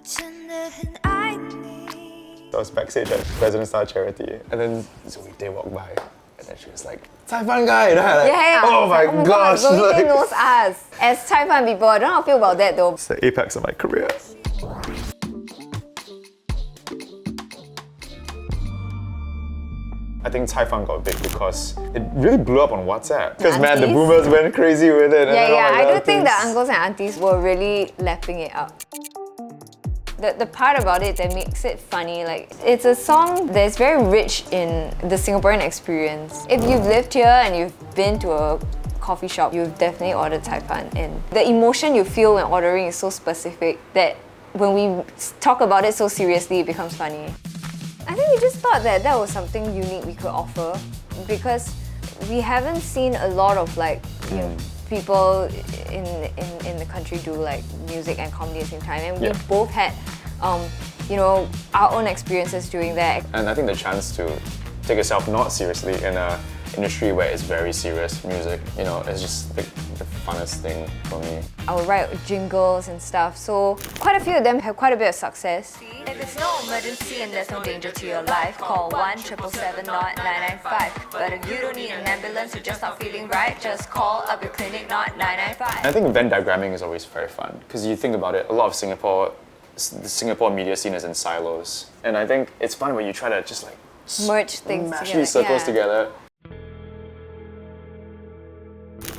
I was backstage at President Star Charity, and then Zoe Day walked by, and then she was like, "Cai Fan guy!" And I like, Yeah. oh my gosh! Zoe like, knows us as Cai Fan people. I don't know how I feel about that though. it's the apex of my career. I think Cai Fan got big because it really blew up on WhatsApp. Because man, the boomers went crazy with it. Yeah, I do think the uncles and aunties were really lapping it up. The part about it that makes it funny, like, it's a song that's very rich in the Singaporean experience. If you've lived here and you've been to a coffee shop, you've definitely ordered Cai Fan, and the emotion you feel when ordering is so specific that when we talk about it so seriously, it becomes funny. I think we just thought that that was something unique we could offer because we haven't seen a lot of like people in the country do like music and comedy at the same time, and we both had our own experiences doing that. And I think the chance to take yourself not seriously in a industry where it's very serious music, it's just the funnest thing for me. I would write jingles and stuff, so quite a few of them have quite a bit of success. If it's no emergency and there's no danger to your life, call 1-777-995. But if you don't need an ambulance, you're just not feeling right, just call up your clinic, not 995. I think Venn diagramming is always very fun because you think about it, a lot of the Singapore media scene is in silos, and I think it's fun when you try to just like merge things mash together. these circles together.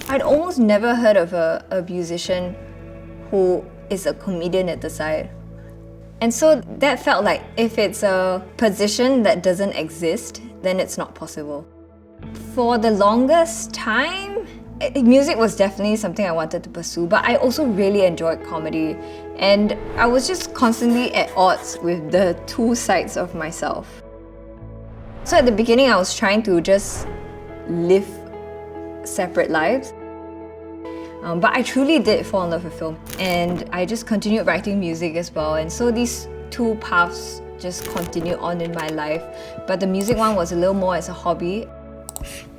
I'd almost never heard of a musician who is a comedian at the side. And so that felt like if it's a position that doesn't exist, then it's not possible. For the longest time, music was definitely something I wanted to pursue, but I also really enjoyed comedy. And I was just constantly at odds with the two sides of myself. So at the beginning, I was trying to just live separate lives. But I truly did fall in love with film, and I just continued writing music as well, and so these two paths just continued on in my life. But the music one was a little more as a hobby.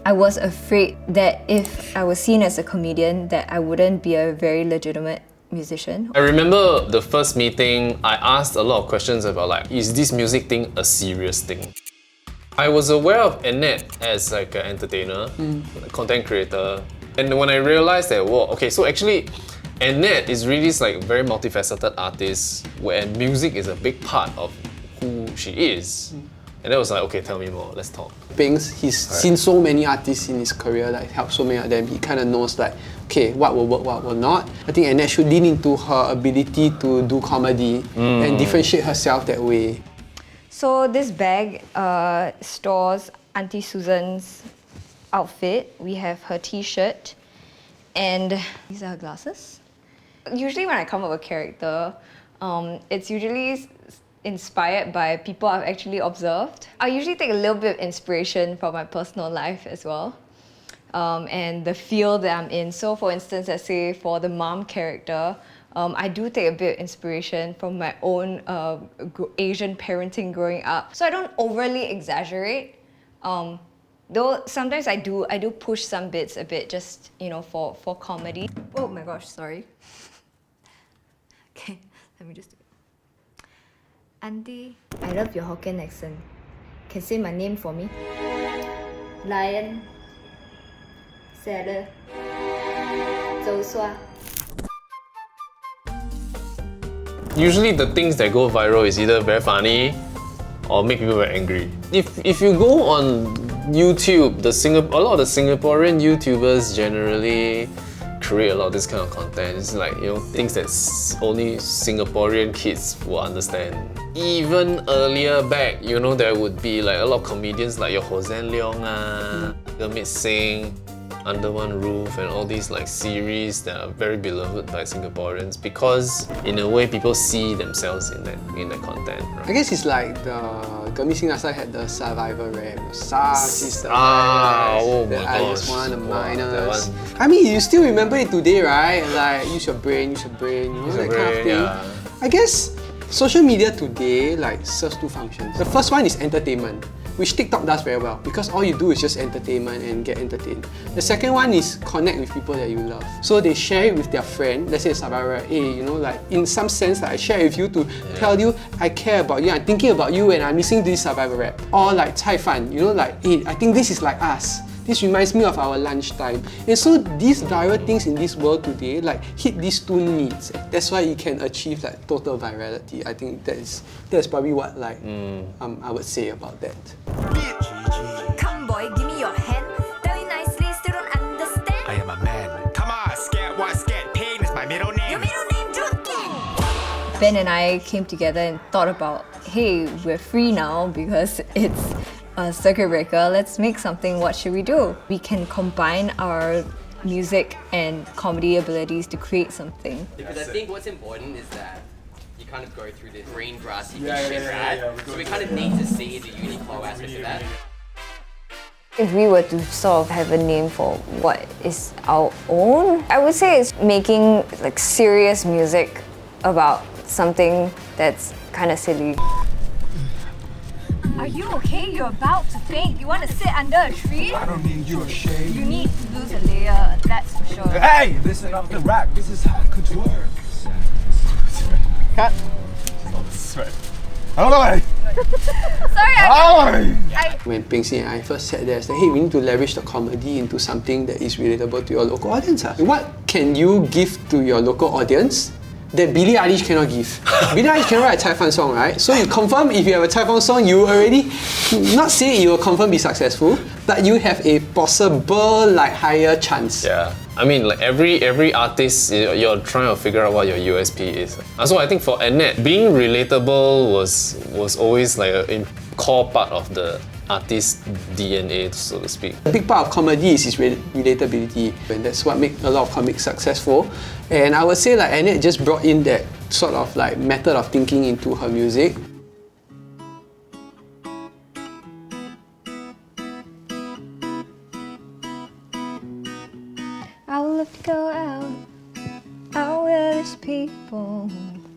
I was afraid that if I was seen as a comedian, that I wouldn't be a very legitimate musician. I remember the first meeting, I asked a lot of questions about like, is this music thing a serious thing? I was aware of Annette as like an entertainer, a content creator. And when I realized that, whoa, okay, so actually Annette is really this like very multifaceted artist where music is a big part of who she is. And that was like, okay, tell me more, let's talk. He's seen so many artists in his career, like helped so many of them. He kind of knows like, okay, what will work, what will not. I think Annette should lean into her ability to do comedy and differentiate herself that way. So this bag stores Auntie Susan's outfit. We have her t-shirt, and these are her glasses. Usually when I come up with a character, it's usually inspired by people I've actually observed. I usually take a little bit of inspiration from my personal life as well, and the field that I'm in. So for instance, let's say for the mom character, I do take a bit of inspiration from my own Asian parenting growing up. So I don't overly exaggerate. Though sometimes I do push some bits a bit, just for comedy. Oh my gosh, sorry. Okay, let me just do it. Auntie, I love your Hokkien accent. Can say my name for me? Lion, Sailor, Zhou Usually the things that go viral is either very funny or make people very angry. If you go on YouTube, a lot of the Singaporean YouTubers generally create a lot of this kind of content. It's like, things that only Singaporean kids will understand. Even earlier back, there would be like a lot of comedians like your Hossan Leong, Gurmit Singh, Under One Roof, and all these like series that are very beloved by Singaporeans because in a way people see themselves in that content. Right? I guess it's like the Gurmit Singh last time had the Survivor rap. SARS is the oh my I gosh. just want the Wow, minors. I mean, you still remember it today, right? Like, use your brain, that kind of thing. Yeah. I guess social media today like serves two functions. The first one is entertainment. which TikTok does very well because all you do is just entertainment and get entertained. The second one is connect with people that you love. So they share it with their friend, let's say survivor, hey, you know, like in some sense, like I share with you to tell you I care about you, I'm thinking about you and I'm listening to this survivor rap. Or like Cai Fan, you know, like, hey, I think this is like us. This reminds me of our lunchtime. And so these viral things in this world today like hit these two needs. That's why you can achieve like total virality. I think that's probably what like I would say about that. Come boy, give me your hand. Very nicely, still don't understand. I am a man. Come on, scat what scat pain is my middle name. Your middle name, Jordan. Ben and I came together and thought about, hey, we're free now because it's a circuit breaker. Let's make something. What should we do? We can combine our music and comedy abilities to create something. Because I think what's important is that you kind of go through this green grassy shit, right? So we kind of need to see the Uniqlo aspect of that. If we were to sort of have a name for what is our own, I would say it's making like serious music about something that's kind of silly. Are you okay? You're about to faint. You want to sit under a tree? I don't need your shade. You need to lose a layer, that's for sure. Hey, listen up the rap. This is how couture. Cut. Sorry, When Peng Si and I first sat there, I said, hey, we need to leverage the comedy into something that is relatable to your local audience. What can you give to your local audience that Billie Eilish cannot give? Billie Eilish cannot write a Cai Fan song, right? So you confirm if you have a Cai Fan song, you already, not say you will confirm be successful, but you have a possible like higher chance. Yeah, I mean, like every artist, you're trying to figure out what your USP is. So I think for Annette, being relatable was always like a core part of the artist's DNA, so to speak. A big part of comedy is relatability, and that's what makes a lot of comics successful. And I would say like Annette just brought in that sort of like method of thinking into her music. I would love to go out where there's people,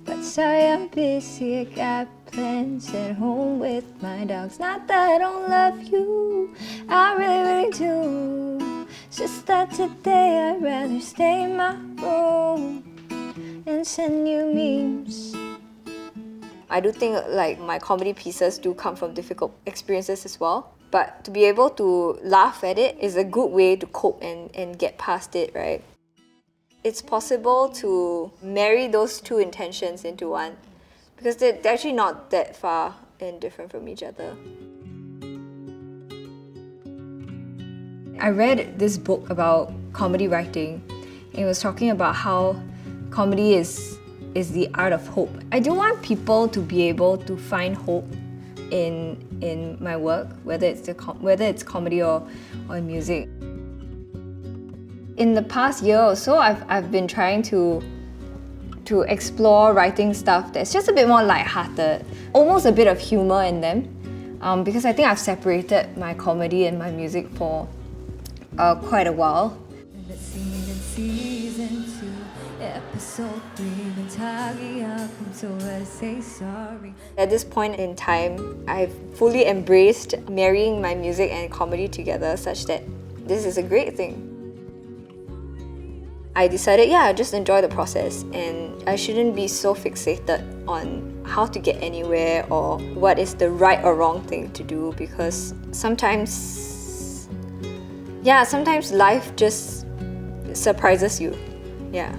but sorry I'm busy, I got plans at home with my dogs. Not that I don't love you, I really do. It's just that today I'd rather stay in my room and send you memes. I do think like my comedy pieces do come from difficult experiences as well. But to be able to laugh at it is a good way to cope and get past it, right? It's possible to marry those two intentions into one because they're actually not that far and different from each other. I read this book about comedy writing. It was talking about how comedy is the art of hope. I do want people to be able to find hope in my work, whether it's comedy or music. In the past year or so, I've been trying to explore writing stuff that's just a bit more lighthearted, almost a bit of humor in them, because I think I've separated my comedy and my music for quite a while. Episode 3, At this point in time, I've fully embraced marrying my music and comedy together such that this is a great thing. I decided, just enjoy the process and I shouldn't be so fixated on how to get anywhere or what is the right or wrong thing to do, because sometimes life just surprises you. Yeah.